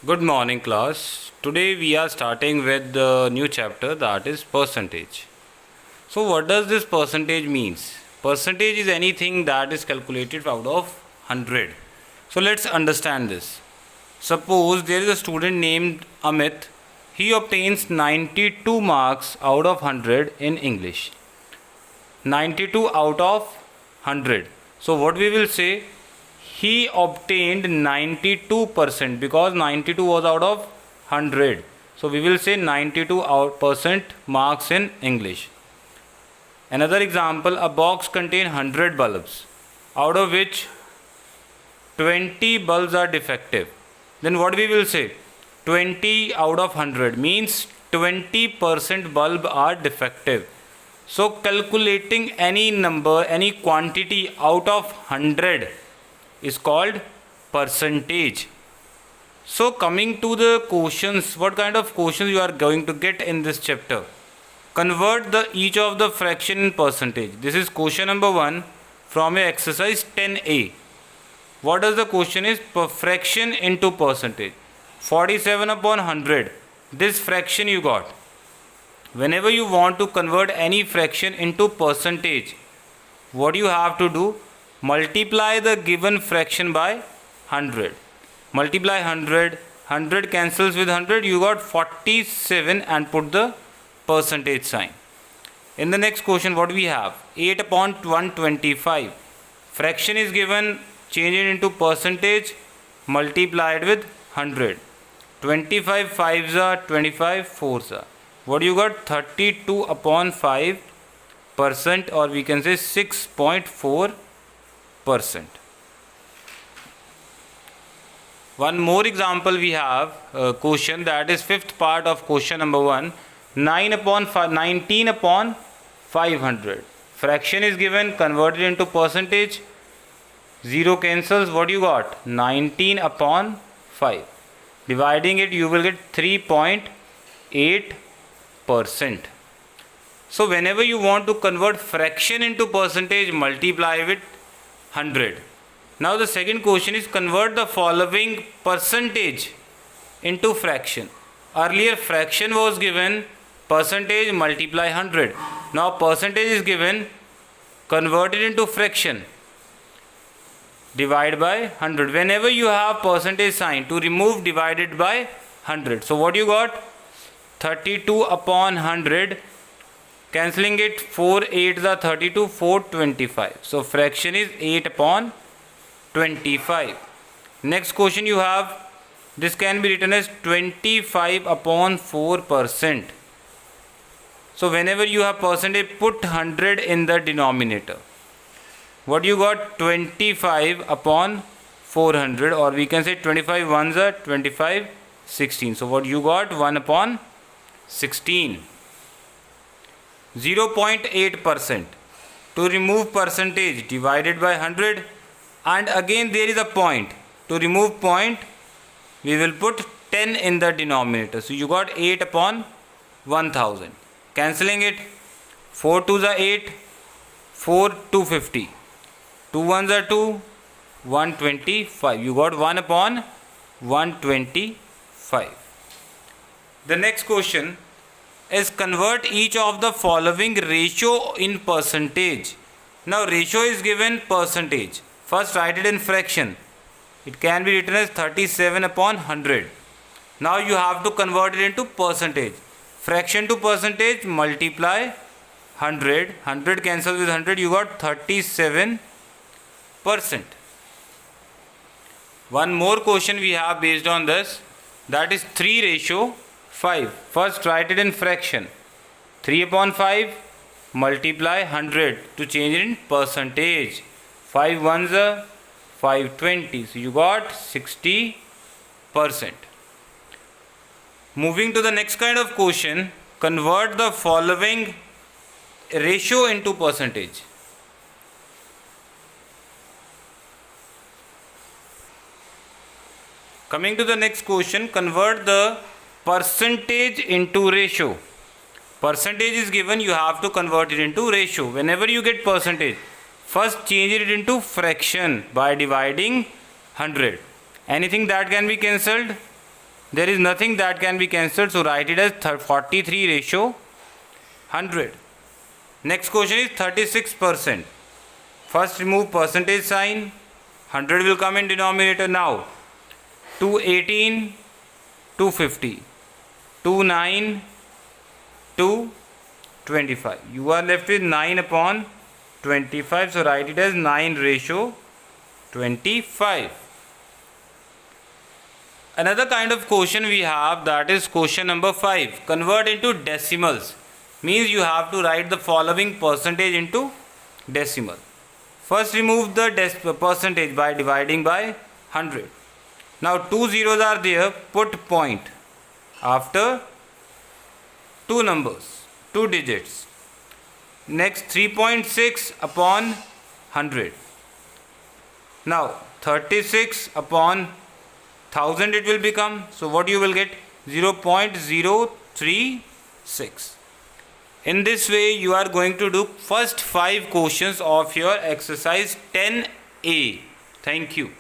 Good morning, class. Today we are starting with the new chapter, that is percentage. So, what does this percentage means? Percentage is anything that is calculated out of 100. So, let's understand this. Suppose there is a student named Amit. He obtains 92 marks out of 100 in English. 92 out of 100. So, what we will say, he obtained 92% because 92 was out of 100. So, we will say 92% marks in English. Another example, a box contains 100 bulbs, out of which 20 bulbs are defective. Then what we will say, 20 out of 100 means 20% bulb are defective. So calculating any number, any quantity out of 100 is called percentage. So coming to the questions, what kind of questions you are going to get in this chapter? Convert each of the fraction in percentage. This is question number 1 from exercise 10a. What does the question is? Fraction into percentage. 47 upon 100. This fraction you got. Whenever you want to convert any fraction into percentage, what you have to do? Multiply the given fraction by 100. Multiply 100. 100 cancels with 100. You got 47 and put the percentage sign. In the next question, what we have? 8 upon 125. Fraction is given. Change it into percentage. Multiplied with 100. 25 5s are 25 4s are. What you got? 32 upon 5%, or we can say 6.4%. One more example we have, question that is fifth part of question number 1. 19 upon 500. Fraction is given, converted into percentage. 0 cancels. What you got? 19 upon 5. Dividing it, you will get 3.8%. So whenever you want to convert fraction into percentage, multiply with 100. Now the second question is convert the following percentage into fraction. Earlier fraction was given, percentage multiply 100. Now percentage is given, converted into fraction, divide by 100. Whenever you have percentage sign, to remove divided by 100. So what you got? 32 upon 100. Cancelling it, 4 8s are 32, 425. So fraction is 8 upon 25. Next question you have, this can be written as 25 upon 4%. So whenever you have percentage, put 100 in the denominator. What you got? 25 upon 400, or we can say 25 ones are 25 16. So what you got? 1 upon 16. 0.8%. To remove percentage, divided by 100, and again there is a point. To remove point, we will put 10 in the denominator. So you got 8 upon 1000. Cancelling it, 4 2s are 8, 4 250. 2 1s are 2, 125. You got 1 upon 125. The next question is convert each of the following ratio in percentage. Now ratio is given percentage. First write it in fraction. It can be written as 37 upon 100. Now you have to convert it into percentage. Fraction to percentage, multiply 100. 100 cancels with 100. You got 37%. One more question we have based on this, that is 3 ratio 5. First write it in fraction. 3 upon 5, multiply 100 to change it in percentage. 5 ones are 520. So you got 60%. Moving to the next kind of question, convert the following ratio into percentage. Coming to the next question, convert the percentage into ratio. Percentage is given, you have to convert it into ratio. Whenever you get percentage, first change it into fraction by dividing 100. Anything that can be cancelled? There is nothing that can be cancelled, so write it as 43 ratio 100. Next question is 36%. First remove percentage sign, 100 will come in denominator. Now 218, 250, 29, 225. You are left with 9 upon 25, so write it as 9 ratio 25. Another kind of question we have, that is question number 5. Convert into decimals. Means you have to write the following percentage into decimal. First remove the percentage by dividing by 100. Now 2 zeros are there, put point after 2 numbers, 2 digits. Next 3.6 upon 100. Now 36 upon 1000 it will become. So what you will get? 0.036. In this way you are going to do first 5 questions of your exercise 10A. Thank you.